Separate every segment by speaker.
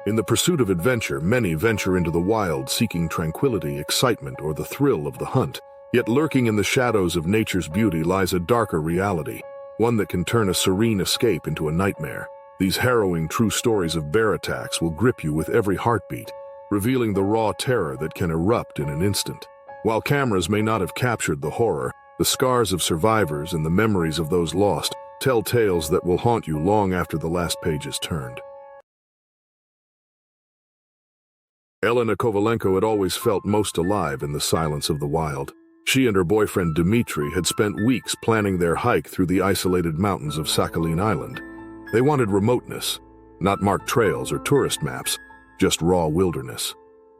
Speaker 1: In the pursuit of adventure, many venture into the wild seeking tranquility, excitement, or the thrill of the hunt. Yet lurking in the shadows of nature's beauty lies a darker reality, one that can turn a serene escape into a nightmare. These harrowing true stories of bear attacks will grip you with every heartbeat, revealing the raw terror that can erupt in an instant. While cameras may not have captured the horror, the scars of survivors and the memories of those lost tell tales that will haunt you long after the last page is turned. Elena Kovalenko had always felt most alive in the silence of the wild. She and her boyfriend Dmitry had spent weeks planning their hike through the isolated mountains of Sakhalin Island. They wanted remoteness, not marked trails or tourist maps, just raw wilderness.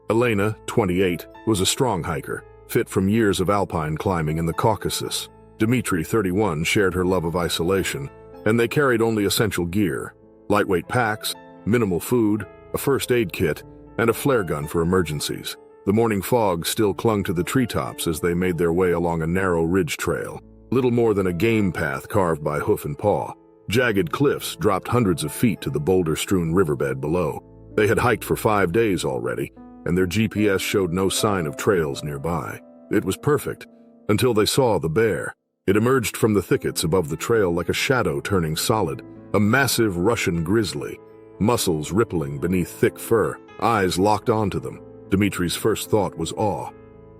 Speaker 1: Elena, 28, was a strong hiker, fit from years of alpine climbing in the Caucasus. Dmitry, 31, shared her love of isolation, and they carried only essential gear: lightweight packs, minimal food, a first aid kit, and a flare gun for emergencies. The morning fog still clung to the treetops as they made their way along a narrow ridge trail, little more than a game path carved by hoof and paw. Jagged cliffs dropped hundreds of feet to the boulder-strewn riverbed below. They had hiked for 5 days already, and their GPS showed no sign of trails nearby. It was perfect, until they saw the bear. It emerged from the thickets above the trail like a shadow turning solid, a massive Russian grizzly, muscles rippling beneath thick fur, eyes locked onto them. Dmitry's first thought was awe.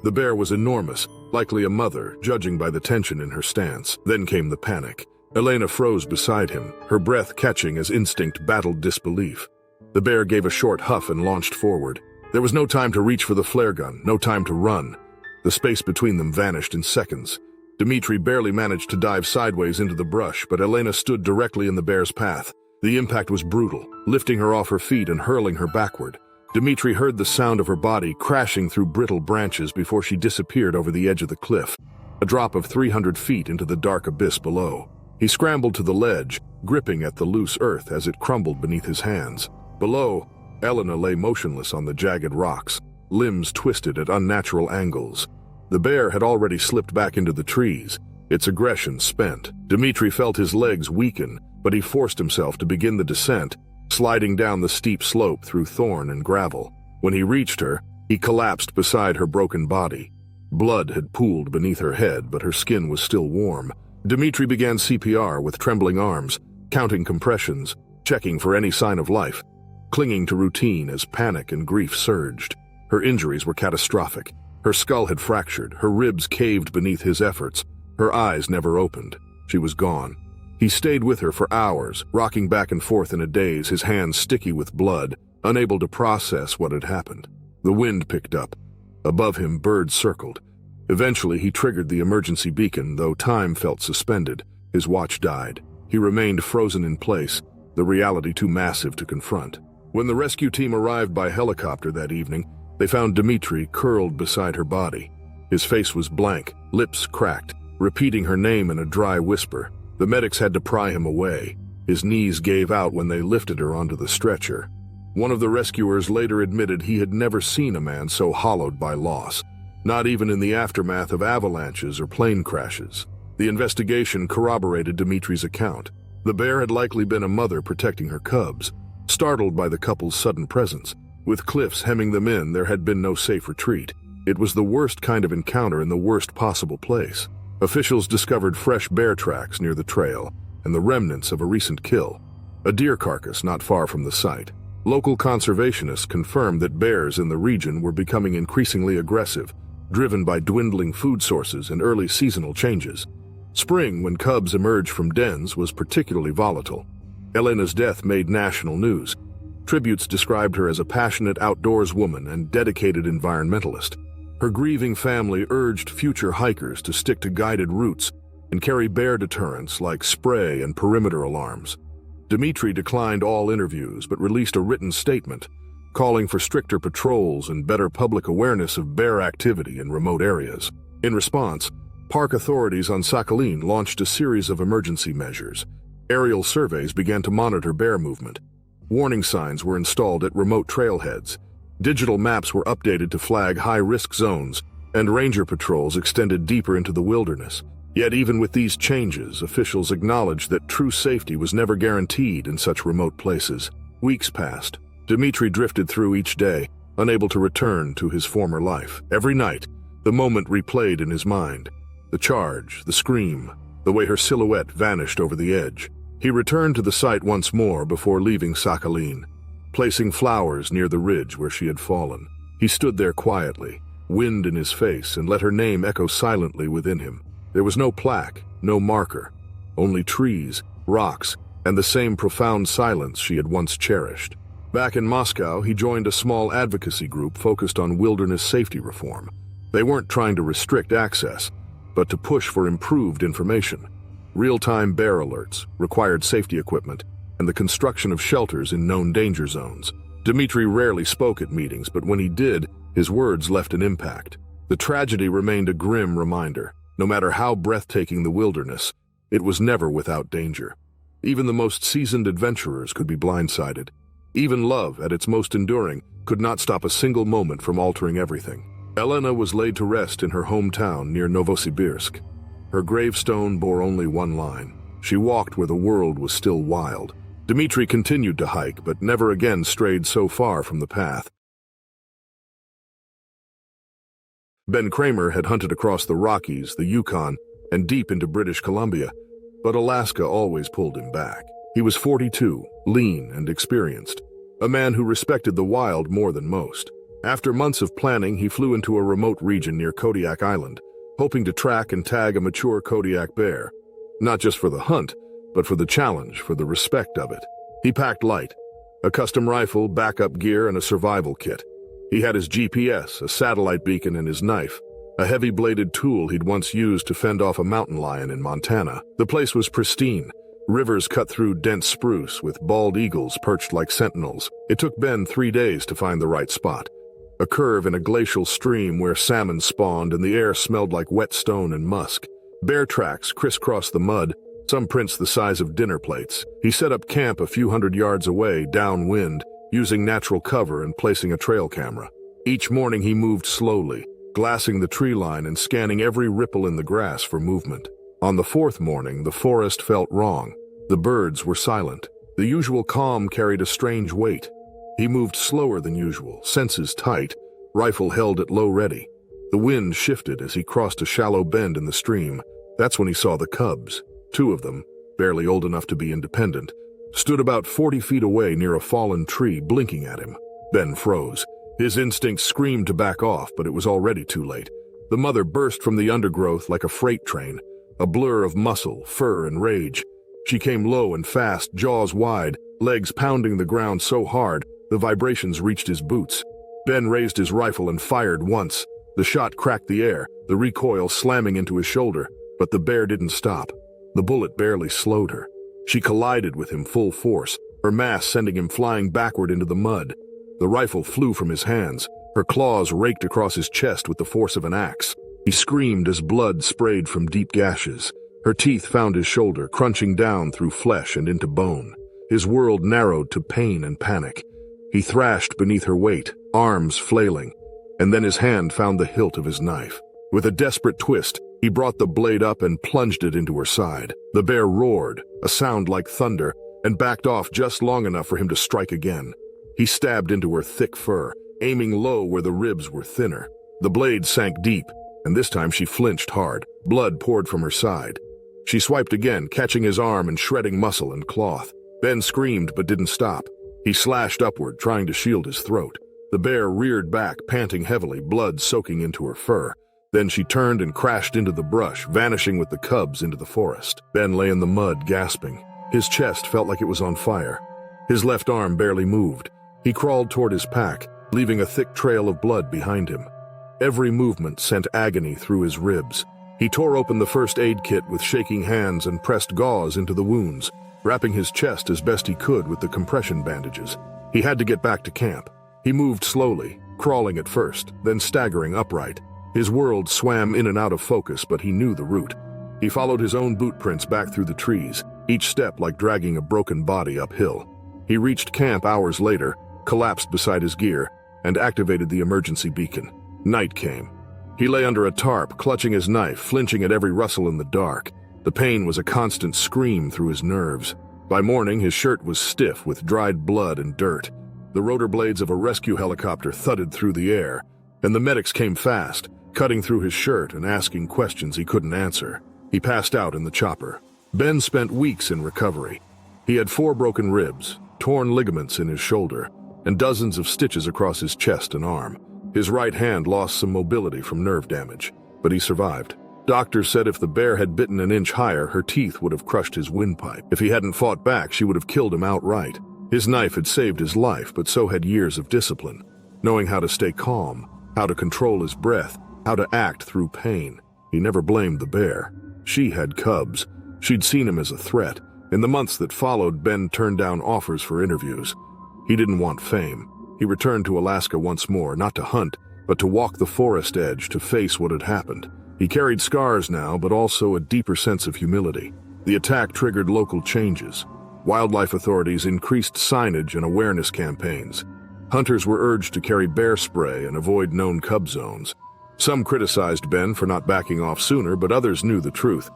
Speaker 1: The bear was enormous, likely a mother, judging by the tension in her stance. Then came the panic. Elena froze beside him, her breath catching as instinct battled disbelief. The bear gave a short huff and launched forward. There was no time to reach for the flare gun, no time to run. The space between them vanished in seconds. Dmitry barely managed to dive sideways into the brush, but Elena stood directly in the bear's path. The impact was brutal, lifting her off her feet and hurling her backward. Dmitry heard the sound of her body crashing through brittle branches before she disappeared over the edge of the cliff, a drop of 300 feet into the dark abyss below. He scrambled to the ledge, gripping at the loose earth as it crumbled beneath his hands. Below, Elena lay motionless on the jagged rocks, limbs twisted at unnatural angles. The bear had already slipped back into the trees, its aggression spent. Dmitry felt his legs weaken, but he forced himself to begin the descent, sliding down the steep slope through thorn and gravel. When he reached her, he collapsed beside her broken body. Blood had pooled beneath her head, but her skin was still warm. Dmitry began CPR with trembling arms, counting compressions, checking for any sign of life, clinging to routine as panic and grief surged. Her injuries were catastrophic. Her skull had fractured, her ribs caved beneath his efforts. Her eyes never opened. She was gone. He stayed with her for hours, rocking back and forth in a daze, his hands sticky with blood, unable to process what had happened. The wind picked up. Above him, birds circled. Eventually, he triggered the emergency beacon, though time felt suspended. His watch died. He remained frozen in place, the reality too massive to confront. When the rescue team arrived by helicopter that evening, they found Dmitry curled beside her body. His face was blank, lips cracked, repeating her name in a dry whisper. The medics had to pry him away. His knees gave out when they lifted her onto the stretcher. One of the rescuers later admitted he had never seen a man so hollowed by loss, not even in the aftermath of avalanches or plane crashes. The investigation corroborated Dmitry's account. The bear had likely been a mother protecting her cubs, startled by the couple's sudden presence. With cliffs hemming them in, there had been no safe retreat. It was the worst kind of encounter in the worst possible place. Officials discovered fresh bear tracks near the trail and the remnants of a recent kill, a deer carcass not far from the site. Local conservationists confirmed that bears in the region were becoming increasingly aggressive, driven by dwindling food sources and early seasonal changes. Spring, when cubs emerged from dens, was particularly volatile. Elena's death made national news. Tributes described her as a passionate outdoors woman and dedicated environmentalist. Her grieving family urged future hikers to stick to guided routes and carry bear deterrents like spray and perimeter alarms. Dmitry declined all interviews but released a written statement, calling for stricter patrols and better public awareness of bear activity in remote areas. In response, park authorities on Sakhalin launched a series of emergency measures. Aerial surveys began to monitor bear movement. Warning signs were installed at remote trailheads. Digital maps were updated to flag high-risk zones, and ranger patrols extended deeper into the wilderness. Yet even with these changes, officials acknowledged that true safety was never guaranteed in such remote places. Weeks passed. Dmitri drifted through each day, unable to return to his former life. Every night, the moment replayed in his mind. The charge, the scream, the way her silhouette vanished over the edge. He returned to the site once more before leaving Sakhalin, placing flowers near the ridge where she had fallen. He stood there quietly, wind in his face, and let her name echo silently within him. There was no plaque, no marker, only trees, rocks, and the same profound silence she had once cherished. Back in Moscow, he joined a small advocacy group focused on wilderness safety reform. They weren't trying to restrict access, but to push for improved information. Real-time bear alerts, required safety equipment, and the construction of shelters in known danger zones. Dmitri rarely spoke at meetings, but when he did, his words left an impact. The tragedy remained a grim reminder. No matter how breathtaking the wilderness, it was never without danger. Even the most seasoned adventurers could be blindsided. Even love, at its most enduring, could not stop a single moment from altering everything. Elena was laid to rest in her hometown near Novosibirsk. Her gravestone bore only one line. She walked where the world was still wild. Dmitri continued to hike, but never again strayed so far from the path. Ben Kramer had hunted across the Rockies, the Yukon, and deep into British Columbia, but Alaska always pulled him back. He was 42, lean and experienced, a man who respected the wild more than most. After months of planning, he flew into a remote region near Kodiak Island, hoping to track and tag a mature Kodiak bear. Not just for the hunt, but for the challenge, for the respect of it. He packed light, a custom rifle, backup gear, and a survival kit. He had his GPS, a satellite beacon, and his knife, a heavy-bladed tool he'd once used to fend off a mountain lion in Montana. The place was pristine, rivers cut through dense spruce with bald eagles perched like sentinels. It took Ben 3 days to find the right spot. A curve in a glacial stream where salmon spawned and the air smelled like wet stone and musk. Bear tracks crisscrossed the mud, some prints the size of dinner plates. He set up camp a few hundred yards away, downwind, using natural cover and placing a trail camera. Each morning he moved slowly, glassing the tree line and scanning every ripple in the grass for movement. On the 4th morning, the forest felt wrong. The birds were silent. The usual calm carried a strange weight. He moved slower than usual, senses tight, rifle held at low ready. The wind shifted as he crossed a shallow bend in the stream. That's when he saw the cubs. 2 of them, barely old enough to be independent, stood about 40 feet away near a fallen tree, blinking at him. Ben froze. His instincts screamed to back off, but it was already too late. The mother burst from the undergrowth like a freight train, a blur of muscle, fur, and rage. She came low and fast, jaws wide, legs pounding the ground so hard, the vibrations reached his boots. Ben raised his rifle and fired once. The shot cracked the air, the recoil slamming into his shoulder, but the bear didn't stop. The bullet barely slowed her. She collided with him full force, her mass sending him flying backward into the mud. The rifle flew from his hands. Her claws raked across his chest with the force of an axe. He screamed as blood sprayed from deep gashes. Her teeth found his shoulder, crunching down through flesh and into bone. His world narrowed to pain and panic. He thrashed beneath her weight, arms flailing, and then his hand found the hilt of his knife. With a desperate twist, he brought the blade up and plunged it into her side. The bear roared, a sound like thunder, and backed off just long enough for him to strike again. He stabbed into her thick fur, aiming low where the ribs were thinner. The blade sank deep, and this time she flinched hard. Blood poured from her side. She swiped again, catching his arm and shredding muscle and cloth. Ben screamed but didn't stop. He slashed upward, trying to shield his throat. The bear reared back, panting heavily, blood soaking into her fur. Then she turned and crashed into the brush, vanishing with the cubs into the forest. Ben lay in the mud, gasping. His chest felt like it was on fire. His left arm barely moved. He crawled toward his pack, leaving a thick trail of blood behind him. Every movement sent agony through his ribs. He tore open the first aid kit with shaking hands and pressed gauze into the wounds, wrapping his chest as best he could with the compression bandages. He had to get back to camp. He moved slowly, crawling at first, then staggering upright. His world swam in and out of focus, but he knew the route. He followed his own boot prints back through the trees, each step like dragging a broken body uphill. He reached camp hours later, collapsed beside his gear, and activated the emergency beacon. Night came. He lay under a tarp, clutching his knife, flinching at every rustle in the dark. The pain was a constant scream through his nerves. By morning, his shirt was stiff with dried blood and dirt. The rotor blades of a rescue helicopter thudded through the air, and the medics came fast, cutting through his shirt and asking questions he couldn't answer. He passed out in the chopper. Ben spent weeks in recovery. He had 4 broken ribs, torn ligaments in his shoulder, and dozens of stitches across his chest and arm. His right hand lost some mobility from nerve damage, but he survived. Doctors said if the bear had bitten an inch higher, her teeth would have crushed his windpipe. If he hadn't fought back, she would have killed him outright. His knife had saved his life, but so had years of discipline, knowing how to stay calm, how to control his breath, how to act through pain. He never blamed the bear. She had cubs. She'd seen him as a threat. In the months that followed, Ben turned down offers for interviews. He didn't want fame. He returned to Alaska once more, not to hunt, but to walk the forest edge, to face what had happened. He carried scars now, but also a deeper sense of humility. The attack triggered local changes. Wildlife authorities increased signage and awareness campaigns. Hunters were urged to carry bear spray and avoid known cub zones. Some criticized Ben for not backing off sooner, but others knew the truth.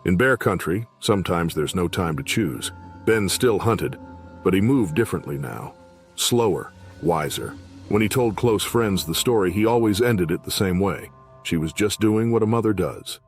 Speaker 1: In bear country, sometimes there's no time to choose. Ben still hunted, but he moved differently now. Slower, wiser. When he told close friends the story, he always ended it the same way. She was just doing what a mother does.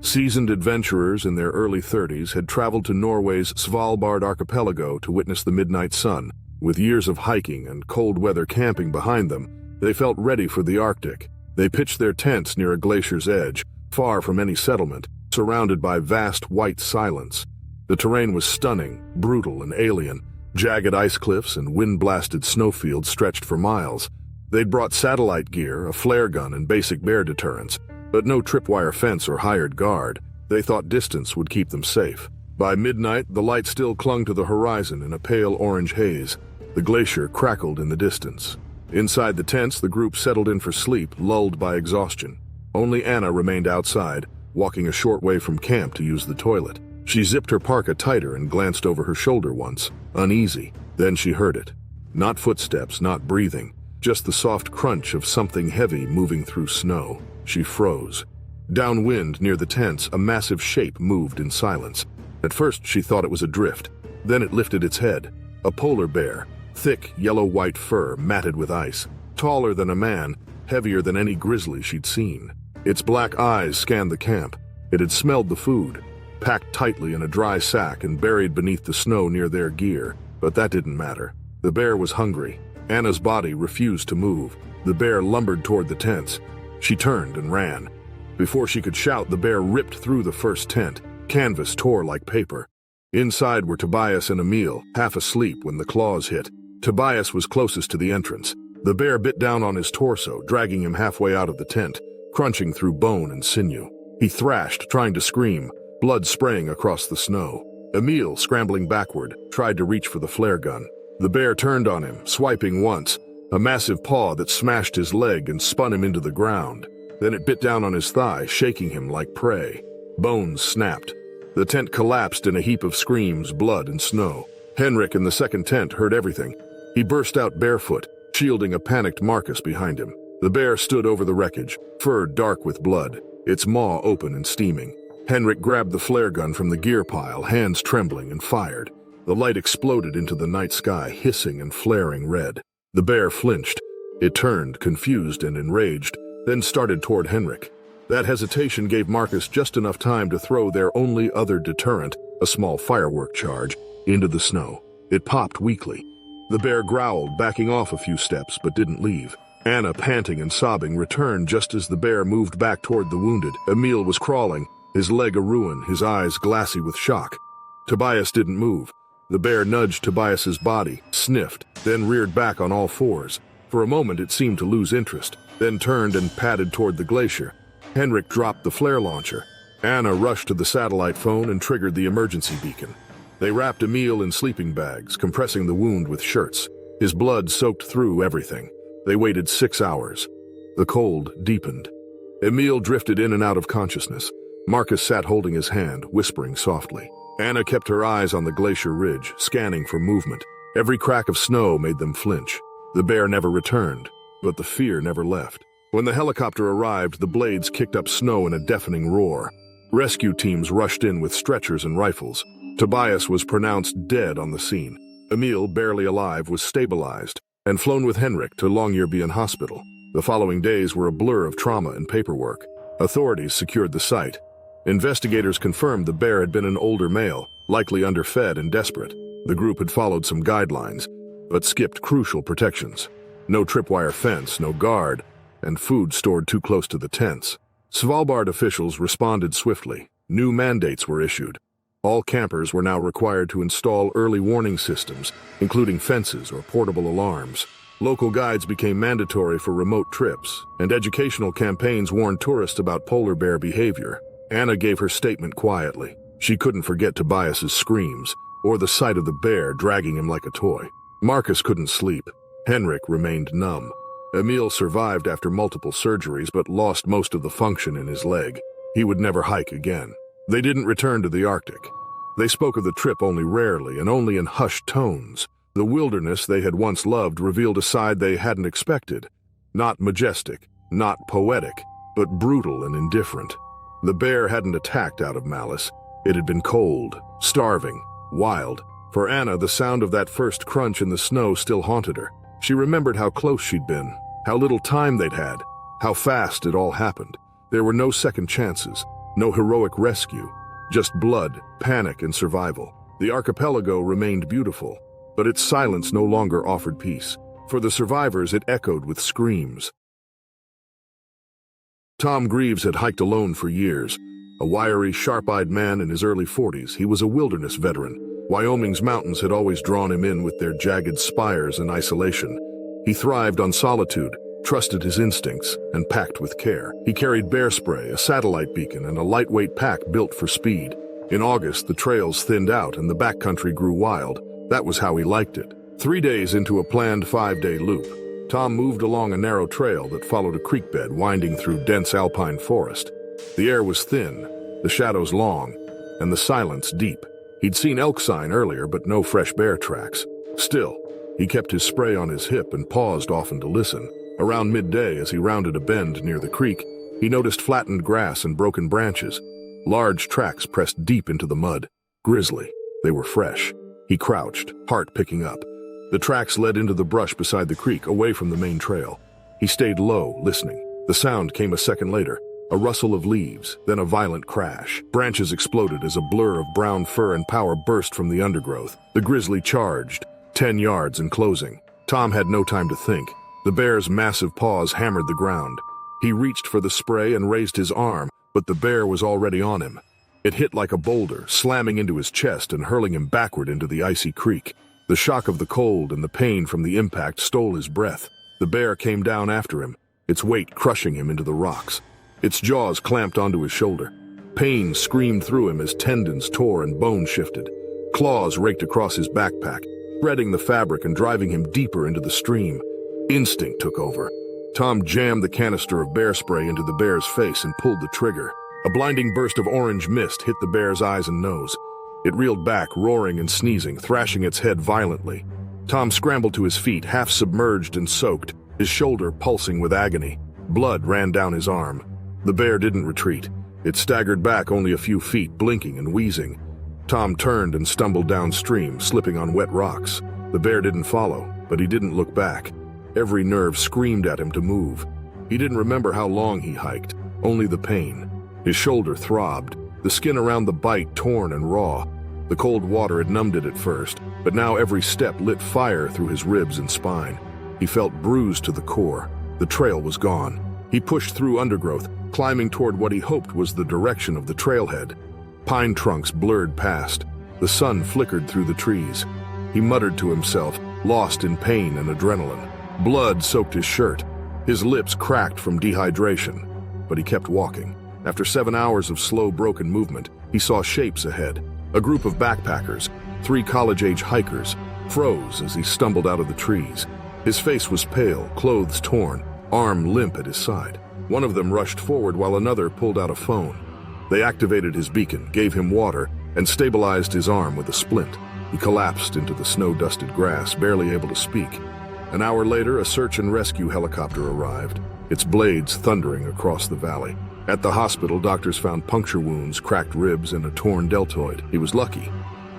Speaker 1: Seasoned adventurers in their early 30s had traveled to Norway's Svalbard archipelago to witness the midnight sun. With years of hiking and cold weather camping behind them, they felt ready for the Arctic. They pitched their tents near a glacier's edge, far from any settlement, surrounded by vast white silence. The terrain was stunning, brutal, and alien. Jagged ice cliffs and wind-blasted snowfields stretched for miles. They'd brought satellite gear, a flare gun, and basic bear deterrents, but no tripwire fence or hired guard. They thought distance would keep them safe. By midnight, the light still clung to the horizon in a pale orange haze. The glacier crackled in the distance. Inside the tents, the group settled in for sleep, lulled by exhaustion. Only Anna remained outside, walking a short way from camp to use the toilet. She zipped her parka tighter and glanced over her shoulder once, uneasy. Then she heard it. Not footsteps, not breathing, just the soft crunch of something heavy moving through snow. She froze. Downwind, near the tents, a massive shape moved in silence. At first, she thought it was a drift. Then it lifted its head. A polar bear, thick, yellow-white fur matted with ice. Taller than a man, heavier than any grizzly she'd seen. Its black eyes scanned the camp. It had smelled the food, packed tightly in a dry sack and buried beneath the snow near their gear. But that didn't matter. The bear was hungry. Anna's body refused to move. The bear lumbered toward the tents. She turned and ran. Before she could shout, the bear ripped through the first tent. Canvas tore like paper. Inside were Tobias and Emil, half asleep when the claws hit. Tobias was closest to the entrance. The bear bit down on his torso, dragging him halfway out of the tent, crunching through bone and sinew. He thrashed, trying to scream, blood spraying across the snow. Emil, scrambling backward, tried to reach for the flare gun. The bear turned on him, swiping once, a massive paw that smashed his leg and spun him into the ground. Then it bit down on his thigh, shaking him like prey. Bones snapped. The tent collapsed in a heap of screams, blood, and snow. Henrik in the second tent heard everything. He burst out barefoot, shielding a panicked Marcus behind him. The bear stood over the wreckage, fur dark with blood, its maw open and steaming. Henrik grabbed the flare gun from the gear pile, hands trembling, and fired. The light exploded into the night sky, hissing and flaring red. The bear flinched. It turned, confused and enraged, then started toward Henrik. That hesitation gave Marcus just enough time to throw their only other deterrent, a small firework charge, into the snow. It popped weakly. The bear growled, backing off a few steps, but didn't leave. Anna, panting and sobbing, returned just as the bear moved back toward the wounded. Emil was crawling, his leg a ruin, his eyes glassy with shock. Tobias didn't move. The bear nudged Tobias's body, sniffed, then reared back on all fours. For a moment it seemed to lose interest, then turned and padded toward the glacier. Henrik dropped the flare launcher. Anna rushed to the satellite phone and triggered the emergency beacon. They wrapped Emil in sleeping bags, compressing the wound with shirts. His blood soaked through everything. They waited 6 hours. The cold deepened. Emil drifted in and out of consciousness. Marcus sat holding his hand, whispering softly. Anna kept her eyes on the glacier ridge, scanning for movement. Every crack of snow made them flinch. The bear never returned, but the fear never left. When the helicopter arrived, the blades kicked up snow in a deafening roar. Rescue teams rushed in with stretchers and rifles. Tobias was pronounced dead on the scene. Emil, barely alive, was stabilized and flown with Henrik to Longyearbyen Hospital. The following days were a blur of trauma and paperwork. Authorities secured the site. Investigators confirmed the bear had been an older male, likely underfed and desperate. The group had followed some guidelines, but skipped crucial protections. No tripwire fence, no guard, and food stored too close to the tents. Svalbard officials responded swiftly. New mandates were issued. All campers were now required to install early warning systems, including fences or portable alarms. Local guides became mandatory for remote trips, and educational campaigns warned tourists about polar bear behavior. Anna gave her statement quietly. She couldn't forget Tobias's screams, or the sight of the bear dragging him like a toy. Marcus couldn't sleep. Henrik remained numb. Emil survived after multiple surgeries but lost most of the function in his leg. He would never hike again. They didn't return to the Arctic. They spoke of the trip only rarely and only in hushed tones. The wilderness they had once loved revealed a side they hadn't expected. Not majestic, not poetic, but brutal and indifferent. The bear hadn't attacked out of malice. It had been cold, starving, wild. For Anna, the sound of that first crunch in the snow still haunted her. She remembered how close she'd been, how little time they'd had, how fast it all happened. There were no second chances, no heroic rescue, just blood, panic, and survival. The archipelago remained beautiful, but its silence no longer offered peace. For the survivors, it echoed with screams. Tom Greaves had hiked alone for years. A wiry, sharp-eyed man in his early 40s, he was a wilderness veteran. Wyoming's mountains had always drawn him in with their jagged spires and isolation. He thrived on solitude, trusted his instincts, and packed with care. He carried bear spray, a satellite beacon, and a lightweight pack built for speed. In August, the trails thinned out and the backcountry grew wild. That was how he liked it. 3 days into a planned 5-day loop, Tom moved along a narrow trail that followed a creek bed winding through dense alpine forest. The air was thin, the shadows long, and the silence deep. He'd seen elk sign earlier, but no fresh bear tracks. Still, he kept his spray on his hip and paused often to listen. Around midday, as he rounded a bend near the creek, he noticed flattened grass and broken branches. Large tracks pressed deep into the mud. Grizzly. They were fresh. He crouched, heart picking up. The tracks led into the brush beside the creek, away from the main trail. He stayed low, listening. The sound came a second later. A rustle of leaves, then a violent crash. Branches exploded as a blur of brown fur and power burst from the undergrowth. The grizzly charged, 10 yards and closing. Tom had no time to think. The bear's massive paws hammered the ground. He reached for the spray and raised his arm, but the bear was already on him. It hit like a boulder, slamming into his chest and hurling him backward into the icy creek. The shock of the cold and the pain from the impact stole his breath. The bear came down after him, its weight crushing him into the rocks. Its jaws clamped onto his shoulder. Pain screamed through him as tendons tore and bone shifted. Claws raked across his backpack, threading the fabric and driving him deeper into the stream. Instinct took over. Tom jammed the canister of bear spray into the bear's face and pulled the trigger. A blinding burst of orange mist hit the bear's eyes and nose. It reeled back, roaring and sneezing, thrashing its head violently. Tom scrambled to his feet, half submerged and soaked, his shoulder pulsing with agony. Blood ran down his arm. The bear didn't retreat. It staggered back only a few feet, blinking and wheezing. Tom turned and stumbled downstream, slipping on wet rocks. The bear didn't follow, but he didn't look back. Every nerve screamed at him to move. He didn't remember how long he hiked, only the pain. His shoulder throbbed, the skin around the bite torn and raw. The cold water had numbed it at first, but now every step lit fire through his ribs and spine. He felt bruised to the core. The trail was gone. He pushed through undergrowth, climbing toward what he hoped was the direction of the trailhead. Pine trunks blurred past. The sun flickered through the trees. He muttered to himself, lost in pain and adrenaline. Blood soaked his shirt. His lips cracked from dehydration, but he kept walking. After 7 hours of slow, broken movement, he saw shapes ahead. A group of backpackers, 3 college-age hikers, froze as he stumbled out of the trees. His face was pale, clothes torn, arm limp at his side. One of them rushed forward while another pulled out a phone. They activated his beacon, gave him water, and stabilized his arm with a splint. He collapsed into the snow-dusted grass, barely able to speak. An hour later, a search and rescue helicopter arrived, its blades thundering across the valley. At the hospital, doctors found puncture wounds, cracked ribs, and a torn deltoid. He was lucky.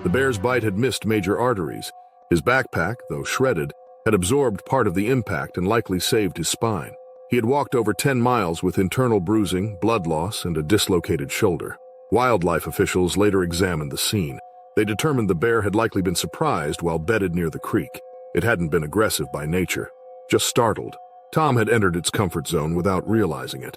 Speaker 1: The bear's bite had missed major arteries. His backpack, though shredded, had absorbed part of the impact and likely saved his spine. He had walked over 10 miles with internal bruising, blood loss, and a dislocated shoulder. Wildlife officials later examined the scene. They determined the bear had likely been surprised while bedded near the creek. It hadn't been aggressive by nature, just startled. Tom had entered its comfort zone without realizing it.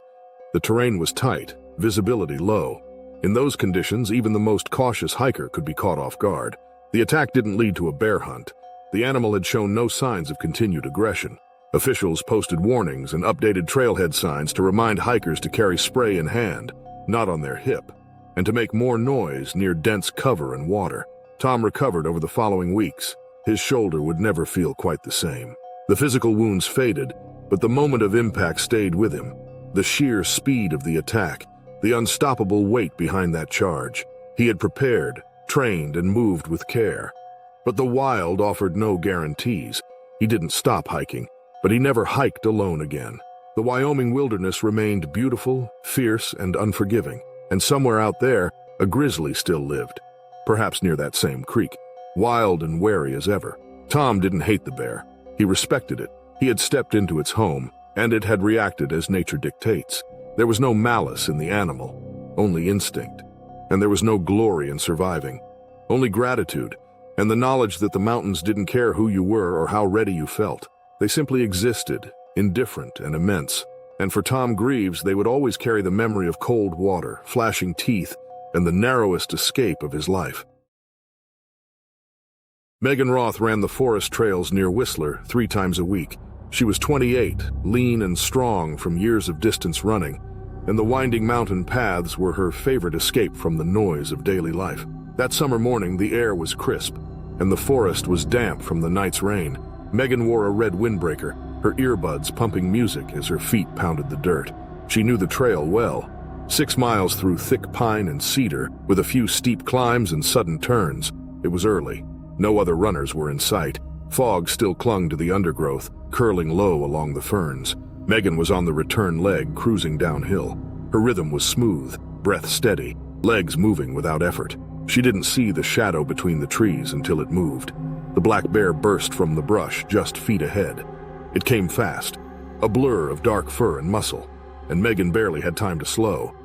Speaker 1: The terrain was tight, visibility low. In those conditions, even the most cautious hiker could be caught off guard. The attack didn't lead to a bear hunt. The animal had shown no signs of continued aggression. Officials posted warnings and updated trailhead signs to remind hikers to carry spray in hand, not on their hip, and to make more noise near dense cover and water. Tom recovered over the following weeks. His shoulder would never feel quite the same. The physical wounds faded, but the moment of impact stayed with him. The sheer speed of the attack, the unstoppable weight behind that charge. He had prepared, trained, and moved with care. But the wild offered no guarantees. He didn't stop hiking, but he never hiked alone again. The Wyoming wilderness remained beautiful, fierce, and unforgiving, and somewhere out there, a grizzly still lived, perhaps near that same creek, wild and wary as ever. Tom didn't hate the bear. He respected it. He had stepped into its home, and it had reacted as nature dictates. There was no malice in the animal, only instinct. And there was no glory in surviving, only gratitude, and the knowledge that the mountains didn't care who you were or how ready you felt. They simply existed, indifferent and immense. And for Tom Greaves, they would always carry the memory of cold water, flashing teeth, and the narrowest escape of his life. Megan Roth ran the forest trails near Whistler 3 times a week. She was 28, lean and strong from years of distance running, and the winding mountain paths were her favorite escape from the noise of daily life. That summer morning, the air was crisp, and the forest was damp from the night's rain. Megan wore a red windbreaker, her earbuds pumping music as her feet pounded the dirt. She knew the trail well. 6 miles through thick pine and cedar, with a few steep climbs and sudden turns. It was early. No other runners were in sight. Fog still clung to the undergrowth, curling low along the ferns. Megan was on the return leg, cruising downhill. Her rhythm was smooth, breath steady, legs moving without effort. She didn't see the shadow between the trees until it moved. The black bear burst from the brush just feet ahead. It came fast, a blur of dark fur and muscle, and Megan barely had time to slow.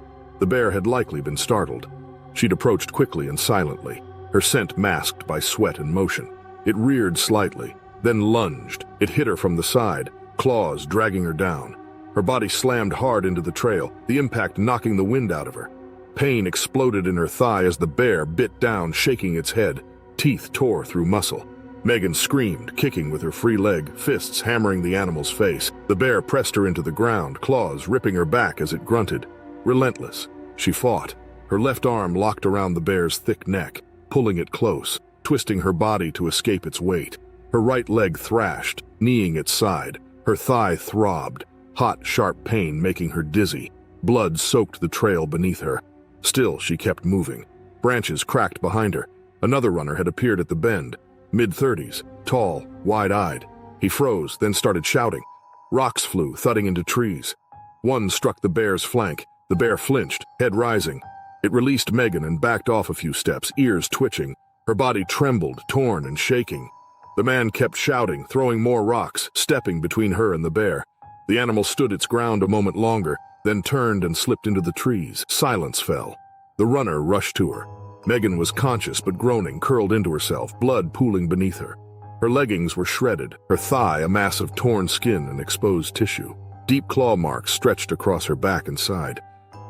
Speaker 1: The bear had likely been startled. She'd approached quickly and silently, her scent masked by sweat and motion. It reared slightly, then lunged. It hit her from the side, claws dragging her down. Her body slammed hard into the trail, the impact knocking the wind out of her. Pain exploded in her thigh as the bear bit down, shaking its head. Teeth tore through muscle. Megan screamed, kicking with her free leg, fists hammering the animal's face. The bear pressed her into the ground, claws ripping her back as it grunted. Relentless, she fought, her left arm locked around the bear's thick neck, pulling it close, twisting her body to escape its weight. Her right leg thrashed, kneeing its side. Her thigh throbbed, hot, sharp pain making her dizzy. Blood soaked the trail beneath her. Still, she kept moving. Branches cracked behind her. Another runner had appeared at the bend, mid-30s, tall, wide-eyed. He froze, then started shouting. Rocks flew, thudding into trees. One struck the bear's flank. The bear flinched, head rising. It released Megan and backed off a few steps, ears twitching. Her body trembled, torn and shaking. The man kept shouting, throwing more rocks, stepping between her and the bear. The animal stood its ground a moment longer, then turned and slipped into the trees. Silence fell. The runner rushed to her. Megan was conscious but groaning, curled into herself, blood pooling beneath her. Her leggings were shredded, her thigh a mass of torn skin and exposed tissue. Deep claw marks stretched across her back and side.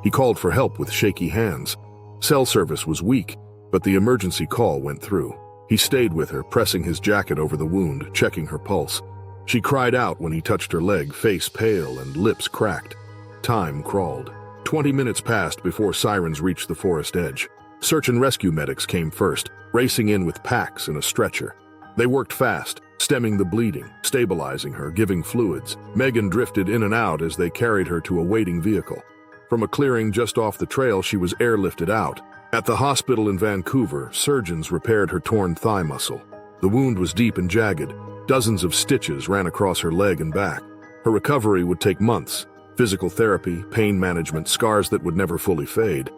Speaker 1: He called for help with shaky hands. Cell service was weak, but the emergency call went through. He stayed with her, pressing his jacket over the wound, checking her pulse. She cried out when he touched her leg, face pale and lips cracked. Time crawled. 20 minutes passed before sirens reached the forest edge. Search and rescue medics came first, racing in with packs and a stretcher. They worked fast, stemming the bleeding, stabilizing her, giving fluids. Megan drifted in and out as they carried her to a waiting vehicle. From a clearing just off the trail, she was airlifted out. At the hospital in Vancouver, surgeons repaired her torn thigh muscle. The wound was deep and jagged. Dozens of stitches ran across her leg and back. Her recovery would take months. Physical therapy, pain management, scars that would never fully fade.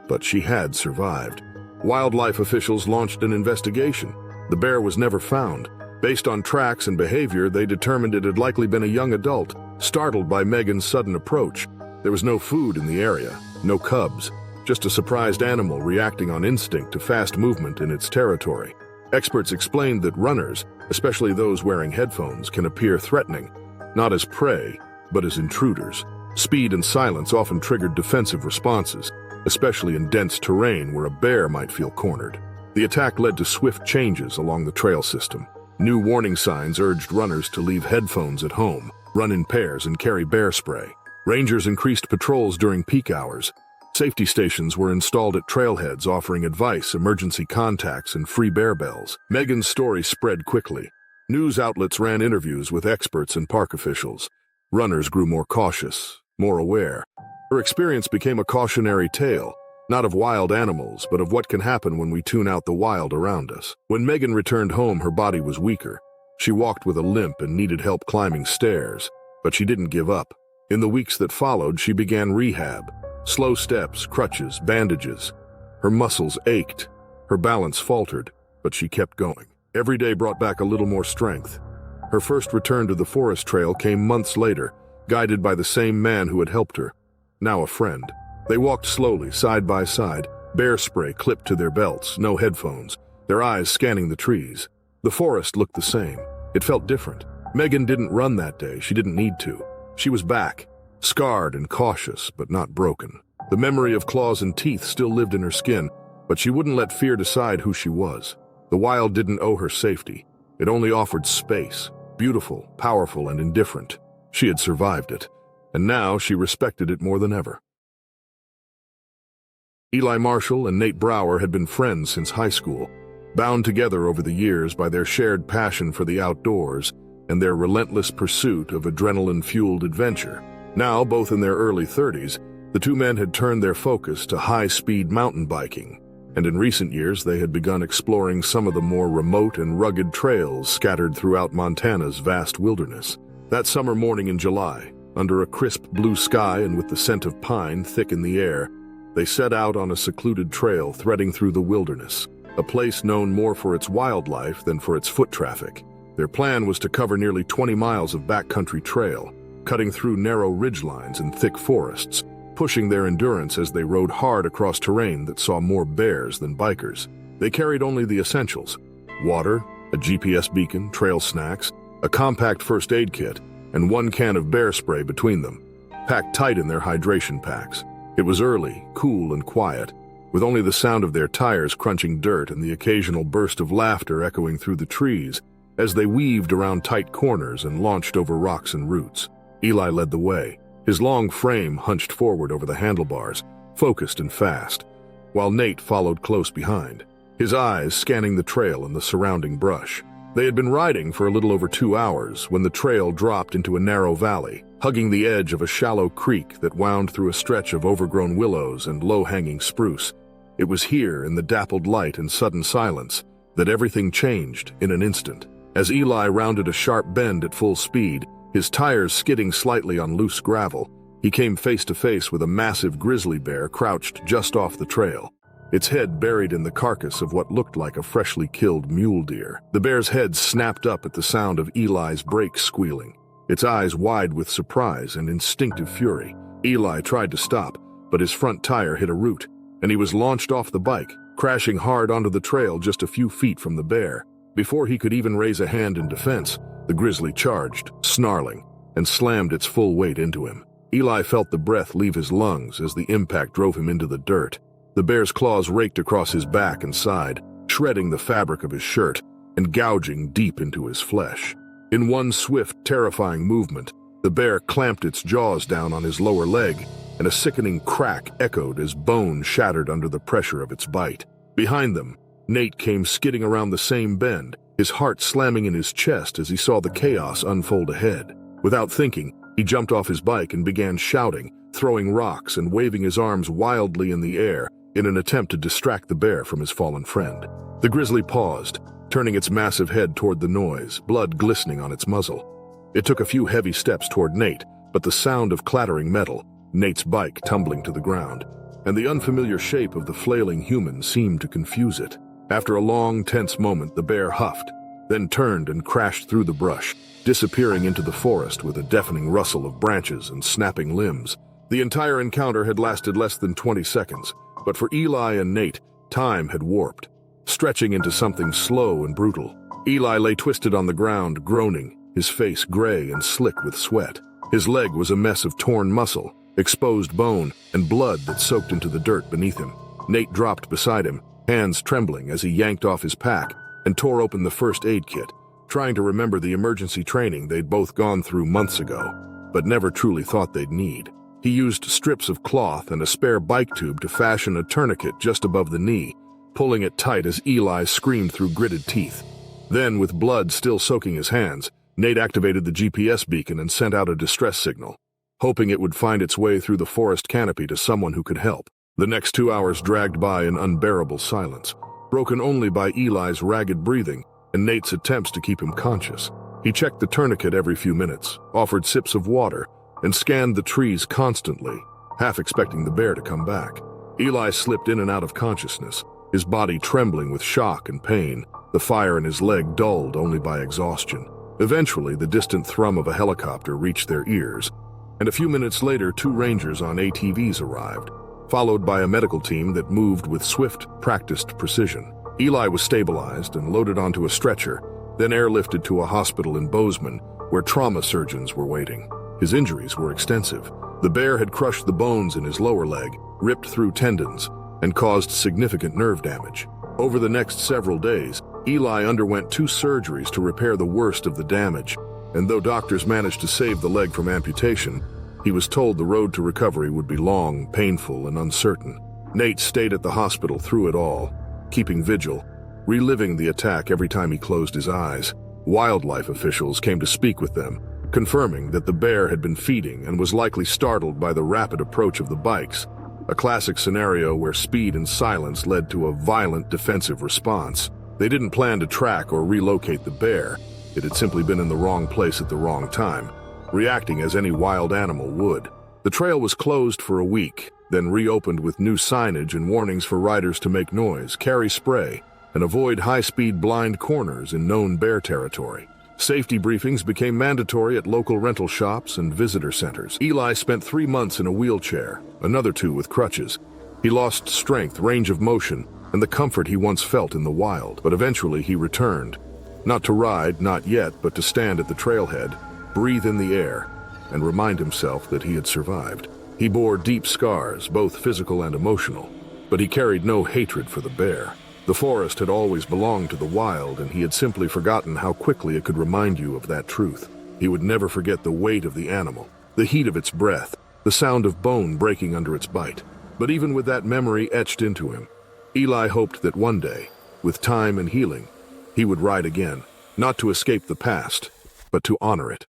Speaker 1: But she had survived. Wildlife officials launched an investigation. The bear was never found. Based on tracks and behavior, they determined it had likely been a young adult, startled by Megan's sudden approach. There was no food in the area, no cubs, just a surprised animal reacting on instinct to fast movement in its territory. Experts explained that runners, especially those wearing headphones, can appear threatening, not as prey, but as intruders. Speed and silence often triggered defensive responses, especially in dense terrain where a bear might feel cornered. The attack led to swift changes along the trail system. New warning signs urged runners to leave headphones at home, run in pairs, and carry bear spray. Rangers increased patrols during peak hours. Safety stations were installed at trailheads offering advice, emergency contacts, and free bear bells. Megan's story spread quickly. News outlets ran interviews with experts and park officials. Runners grew more cautious, more aware. Her experience became a cautionary tale, not of wild animals, but of what can happen when we tune out the wild around us. When Megan returned home, her body was weaker. She walked with a limp and needed help climbing stairs, but she didn't give up. In the weeks that followed, she began rehab. Slow steps, crutches, bandages. Her muscles ached. Her balance faltered, but she kept going. Every day brought back a little more strength. Her first return to the forest trail came months later, guided by the same man who had helped her, now a friend. They walked slowly, side by side, bear spray clipped to their belts, no headphones, their eyes scanning the trees. The forest looked the same. It felt different. Megan didn't run that day. She didn't need to. She was back, scarred and cautious, but not broken. The memory of claws and teeth still lived in her skin, but she wouldn't let fear decide who she was. The wild didn't owe her safety. It only offered space, beautiful, powerful, and indifferent. She had survived it, and now she respected it more than ever. Eli Marshall and Nate Brower had been friends since high school, bound together over the years by their shared passion for the outdoors and their relentless pursuit of adrenaline-fueled adventure. Now, both in their early 30s, the two men had turned their focus to high-speed mountain biking, and in recent years they had begun exploring some of the more remote and rugged trails scattered throughout Montana's vast wilderness. That summer morning in July, under a crisp blue sky and with the scent of pine thick in the air, they set out on a secluded trail threading through the wilderness, a place known more for its wildlife than for its foot traffic. Their plan was to cover nearly 20 miles of backcountry trail, cutting through narrow ridgelines and thick forests, pushing their endurance as they rode hard across terrain that saw more bears than bikers. They carried only the essentials: water, a GPS beacon, trail snacks, a compact first aid kit, and one can of bear spray between them, packed tight in their hydration packs. It was early, cool, and quiet, with only the sound of their tires crunching dirt and the occasional burst of laughter echoing through the trees as they weaved around tight corners and launched over rocks and roots. Eli led the way, his long frame hunched forward over the handlebars, focused and fast, while Nate followed close behind, his eyes scanning the trail and the surrounding brush. They had been riding for a little over 2 hours when the trail dropped into a narrow valley, hugging the edge of a shallow creek that wound through a stretch of overgrown willows and low-hanging spruce. It was here, in the dappled light and sudden silence, that everything changed in an instant. As Eli rounded a sharp bend at full speed, his tires skidding slightly on loose gravel, he came face to face with a massive grizzly bear crouched just off the trail, its head buried in the carcass of what looked like a freshly killed mule deer. The bear's head snapped up at the sound of Eli's brakes squealing, its eyes wide with surprise and instinctive fury. Eli tried to stop, but his front tire hit a root, and he was launched off the bike, crashing hard onto the trail just a few feet from the bear. Before he could even raise a hand in defense, the grizzly charged, snarling, and slammed its full weight into him. Eli felt the breath leave his lungs as the impact drove him into the dirt. The bear's claws raked across his back and side, shredding the fabric of his shirt and gouging deep into his flesh. In one swift, terrifying movement, the bear clamped its jaws down on his lower leg, and a sickening crack echoed as bone shattered under the pressure of its bite. Behind them, Nate came skidding around the same bend, his heart slamming in his chest as he saw the chaos unfold ahead. Without thinking, he jumped off his bike and began shouting, throwing rocks and waving his arms wildly in the air in an attempt to distract the bear from his fallen friend. The grizzly paused, turning its massive head toward the noise, blood glistening on its muzzle. It took a few heavy steps toward Nate, but the sound of clattering metal, Nate's bike tumbling to the ground, and the unfamiliar shape of the flailing human seemed to confuse it. After a long, tense moment, the bear huffed, then turned and crashed through the brush, disappearing into the forest with a deafening rustle of branches and snapping limbs. The entire encounter had lasted less than 20 seconds, but for Eli and Nate, time had warped, stretching into something slow and brutal. Eli lay twisted on the ground, groaning, his face gray and slick with sweat. His leg was a mess of torn muscle, exposed bone, and blood that soaked into the dirt beneath him. Nate dropped beside him, hands trembling as he yanked off his pack and tore open the first aid kit, trying to remember the emergency training they'd both gone through months ago, but never truly thought they'd need. He used strips of cloth and a spare bike tube to fashion a tourniquet just above the knee, pulling it tight as Eli screamed through gritted teeth. Then, with blood still soaking his hands, Nate activated the GPS beacon and sent out a distress signal, hoping it would find its way through the forest canopy to someone who could help. The next 2 hours dragged by in unbearable silence, broken only by Eli's ragged breathing and Nate's attempts to keep him conscious. He checked the tourniquet every few minutes, offered sips of water, and scanned the trees constantly, half expecting the bear to come back. Eli slipped in and out of consciousness, his body trembling with shock and pain, the fire in his leg dulled only by exhaustion. Eventually, the distant thrum of a helicopter reached their ears, and a few minutes later, 2 rangers on ATVs arrived, followed by a medical team that moved with swift, practiced precision. Eli was stabilized and loaded onto a stretcher, then airlifted to a hospital in Bozeman, where trauma surgeons were waiting. His injuries were extensive. The bear had crushed the bones in his lower leg, ripped through tendons, and caused significant nerve damage. Over the next several days, Eli underwent 2 surgeries to repair the worst of the damage, and though doctors managed to save the leg from amputation, he was told the road to recovery would be long, painful, and uncertain. Nate stayed at the hospital through it all, keeping vigil, reliving the attack every time he closed his eyes. Wildlife officials came to speak with them, confirming that the bear had been feeding and was likely startled by the rapid approach of the bikes, a classic scenario where speed and silence led to a violent defensive response. They didn't plan to track or relocate the bear. It had simply been in the wrong place at the wrong time, reacting as any wild animal would. The trail was closed for a week, then reopened with new signage and warnings for riders to make noise, carry spray, and avoid high-speed blind corners in known bear territory. Safety briefings became mandatory at local rental shops and visitor centers. Eli spent 3 months in a wheelchair, another 2 with crutches. He lost strength, range of motion, and the comfort he once felt in the wild. But eventually he returned, not to ride, not yet, but to stand at the trailhead, breathe in the air, and remind himself that he had survived. He bore deep scars, both physical and emotional, but he carried no hatred for the bear. The forest had always belonged to the wild, and he had simply forgotten how quickly it could remind you of that truth. He would never forget the weight of the animal, the heat of its breath, the sound of bone breaking under its bite. But even with that memory etched into him, Eli hoped that one day, with time and healing, he would ride again, not to escape the past, but to honor it.